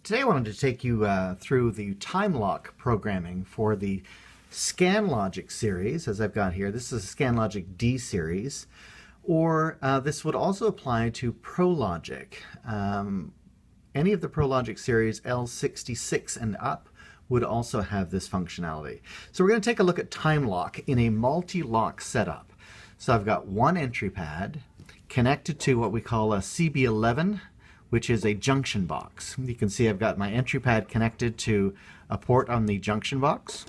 Today I wanted to take you through the TimeLock programming for the ScanLogic series, as I've got here. This is a ScanLogic D series, or this would also apply to ProLogic. Any of the ProLogic series L66 and up would also have this functionality. So we're going to take a look at TimeLock in a multi-lock setup. So I've got one entry pad connected to what we call a CB11, which is a junction box. You can see I've got my entry pad connected to a port on the junction box,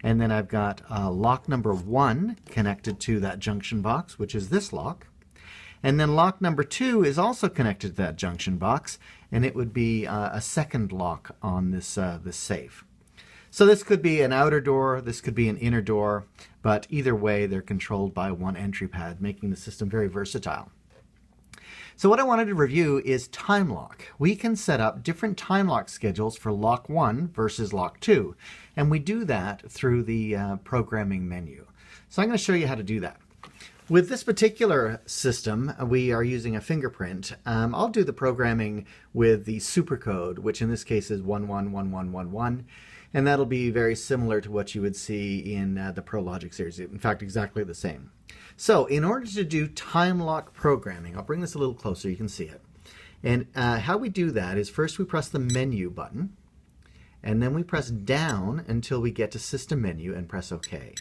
and then I've got lock number 1 connected to that junction box, which is this lock, and then lock number 2 is also connected to that junction box, and it would be a second lock on this, this safe. So this could be an outer door, this could be an inner door, but either way they're controlled by one entry pad, making the system very versatile. So what I wanted to review is TimeLock. We can set up different TimeLock schedules for lock 1 versus lock 2, and we do that through the programming menu. So I'm going to show you how to do that. With this particular system, we are using a fingerprint. I'll do the programming with the supercode, which in this case is 111111, and that'll be very similar to what you would see in the ProLogic series. In fact, exactly the same. So in order to do TimeLock programming, I'll bring this a little closer, you can see it. And how we do that is first we press the menu button, and then we press down until we get to System Menu and press OK.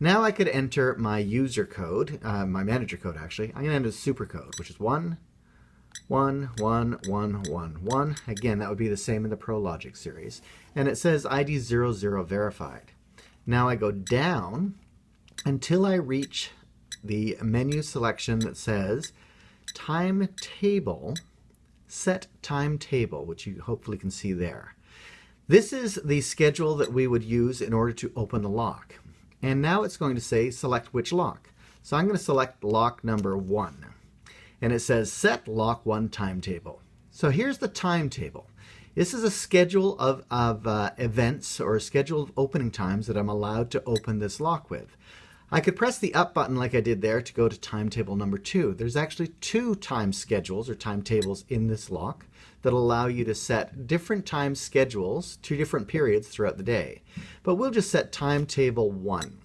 Now I could enter my user code, my manager code actually. I'm going to enter the super code, which is 111111. Again, that would be the same in the ProLogic series. And it says ID 00 verified. Now I go down until I reach the menu selection that says timetable, set timetable, which you hopefully can see there. This is the schedule that we would use in order to open the lock. And now it's going to say select which lock. So I'm going to select lock number 1. And it says set lock 1 timetable. So here's the timetable. This is a schedule of events or a schedule of opening times that I'm allowed to open this lock with. I could press the up button like I did there to go to timetable number 2. There's actually 2 time schedules or timetables in this lock that allow you to set different time schedules, 2 different periods throughout the day. But we'll just set timetable 1.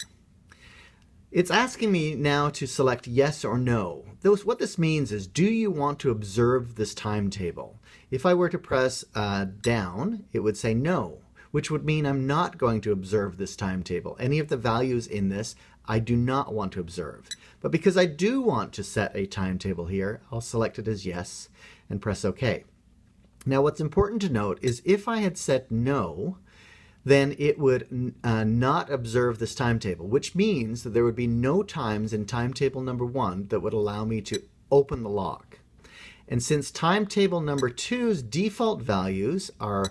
It's asking me now to select yes or no. What this means is, do you want to observe this timetable? If I were to press down, it would say no, which would mean I'm not going to observe this timetable. Any of the values in this I do not want to observe. But because I do want to set a timetable here, I'll select it as yes and press OK. Now what's important to note is if I had said no, then it would not observe this timetable, which means that there would be no times in timetable number 1 that would allow me to open the lock. And since timetable number 2's default values are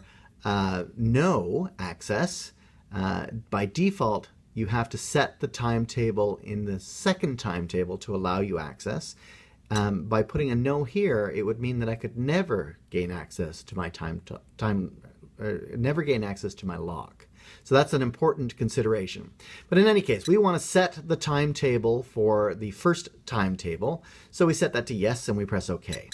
no access, by default you have to set the timetable in the second timetable to allow you access. By putting a no here, it would mean that I could never gain access to my never gain access to my lock. So that's an important consideration. But in any case, we want to set the timetable for the first timetable. So we set that to yes and we press OK.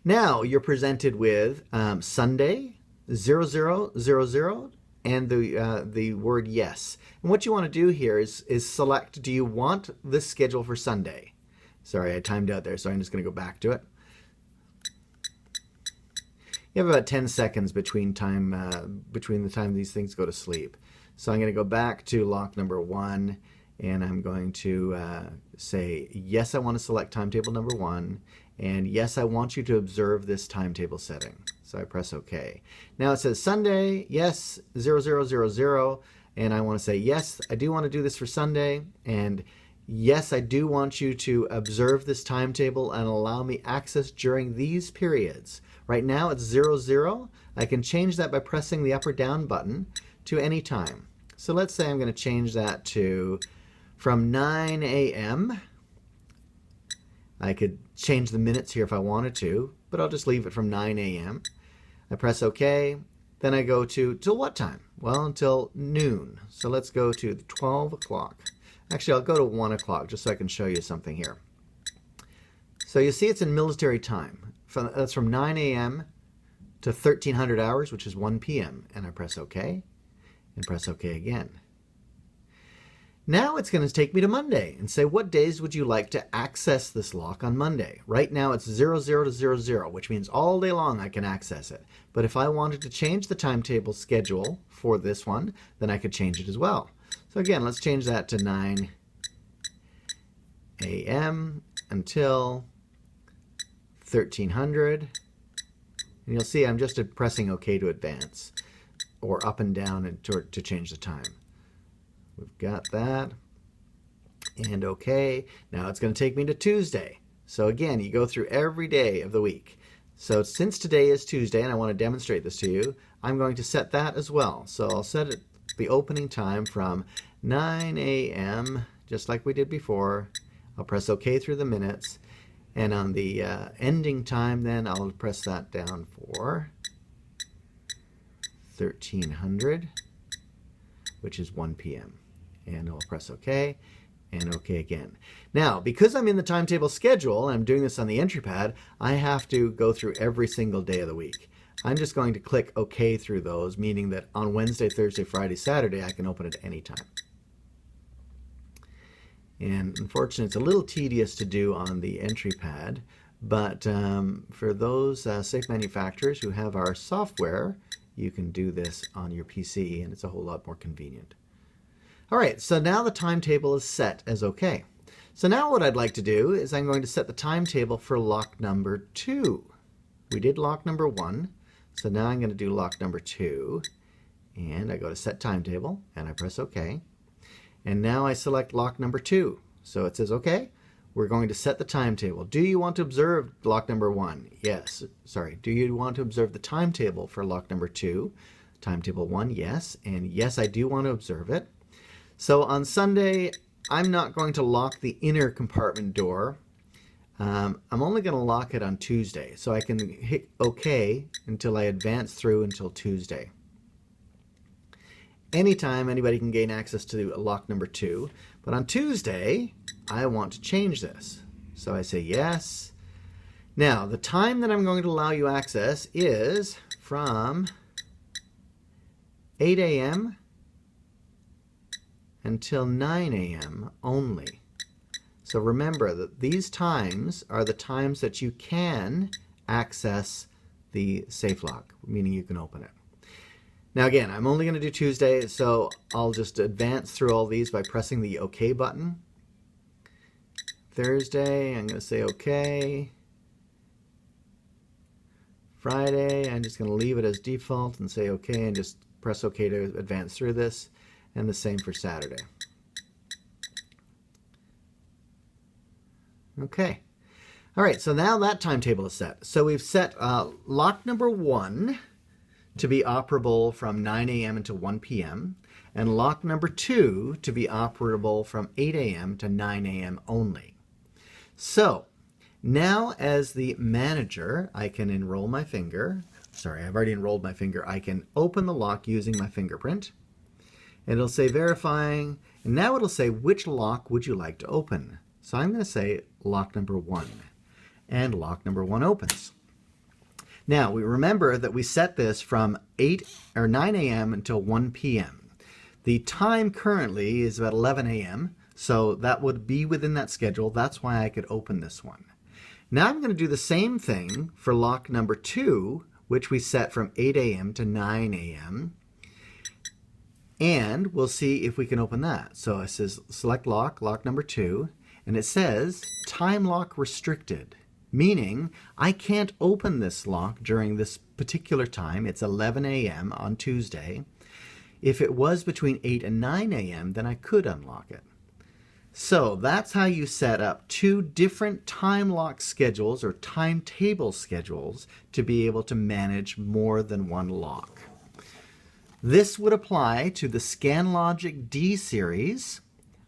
Now you're presented with Sunday 0000 and the word yes. And what you want to do here is select, do you want this schedule for Sunday? Sorry, I timed out there, so I'm just going to go back to it. You have about 10 seconds between the time these things go to sleep. So I'm going to go back to lock number 1, and I'm going to say, yes, I want to select timetable number 1, and yes, I want you to observe this timetable setting. So I press OK. Now it says Sunday, yes, 0000, and I want to say, yes, I do want to do this for Sunday, and yes, I do want you to observe this timetable and allow me access during these periods. Right now it's 00. I can change that by pressing the up or down button to any time. So let's say I'm going to change that to from 9 a.m. I could change the minutes here if I wanted to, but I'll just leave it from 9 a.m. I press OK. Then I go to, till what time? Well, until noon. So let's go to 12 o'clock. Actually, I'll go to 1 o'clock just so I can show you something here. So you see it's in military time. That's from 9 a.m. to 1300 hours, which is 1 p.m. And I press OK and press OK again. Now it's going to take me to Monday and say, what days would you like to access this lock on Monday? Right now it's 00 to 00, which means all day long I can access it. But if I wanted to change the timetable schedule for this one, then I could change it as well. So again, let's change that to 9 a.m. until 1300. And you'll see I'm just pressing OK to advance, or up and down and to change the time. We've got that, and OK. Now it's going to take me to Tuesday. So again, you go through every day of the week. So since today is Tuesday, and I want to demonstrate this to you, I'm going to set that as well. So I'll set it, the opening time from 9 a.m., just like we did before. I'll press OK through the minutes. And on the ending time, then I'll press that down for 1300, which is 1 p.m. And I'll press OK and OK again. Now, because I'm in the timetable schedule, and I'm doing this on the entry pad, I have to go through every single day of the week. I'm just going to click OK through those, meaning that on Wednesday, Thursday, Friday, Saturday, I can open it any time. And unfortunately, it's a little tedious to do on the entry pad, but for those safe manufacturers who have our software, you can do this on your PC, and it's a whole lot more convenient. All right, so now the timetable is set as OK. So now what I'd like to do is I'm going to set the timetable for lock number 2. We did lock number 1, so now I'm going to do lock number 2. And I go to Set Timetable, and I press OK. And now I select lock number 2. So it says, OK, we're going to set the timetable. Do you want to observe lock number 1? Yes. Sorry. Do you want to observe the timetable for lock number 2? Timetable 1, yes. And yes, I do want to observe it. So on Sunday, I'm not going to lock the inner compartment door. I'm only going to lock it on Tuesday. So I can hit OK until I advance through until Tuesday. Anytime anybody can gain access to lock number 2. But on Tuesday, I want to change this. So I say yes. Now, the time that I'm going to allow you access is from 8 a.m. until 9 a.m. only. So remember that these times are the times that you can access the safe lock, meaning you can open it. Now again, I'm only going to do Tuesday, so I'll just advance through all these by pressing the OK button. Thursday, I'm going to say OK. Friday, I'm just going to leave it as default and say OK and just press OK to advance through this. And the same for Saturday. Okay. All right, so now that timetable is set. So we've set lock number 1 to be operable from 9 a.m. until 1 p.m. and lock number 2 to be operable from 8 a.m. to 9 a.m. only. So now as the manager, I can enroll my finger. Sorry, I've already enrolled my finger. I can open the lock using my fingerprint. And it'll say verifying, and now it'll say which lock would you like to open. So I'm going to say lock number 1, and lock number 1 opens. Now we remember that we set this from 9 a.m. until 1 p.m. The time currently is about 11 a.m., so that would be within that schedule. That's why I could open this one. Now I'm going to do the same thing for lock number 2, which we set from 8 a.m. to 9 a.m., and we'll see if we can open that. So it says select lock, lock number 2, and it says time lock restricted, meaning I can't open this lock during this particular time. It's 11 a.m. on Tuesday. If it was between 8 and 9 a.m., then I could unlock it. So that's how you set up 2 different time lock schedules or timetable schedules to be able to manage more than one lock. This would apply to the ScanLogic D series.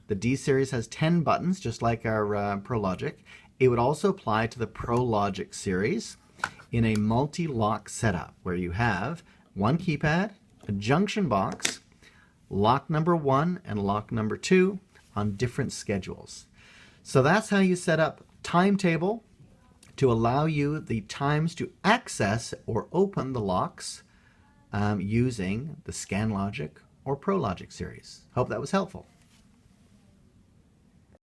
The D series has 10 buttons, just like our ProLogic. It would also apply to the ProLogic series in a multi-lock setup where you have one keypad, a junction box, lock number 1 and lock number 2 on different schedules. So that's how you set up timetable to allow you the times to access or open the locks using the ScanLogic or ProLogic series. Hope that was helpful.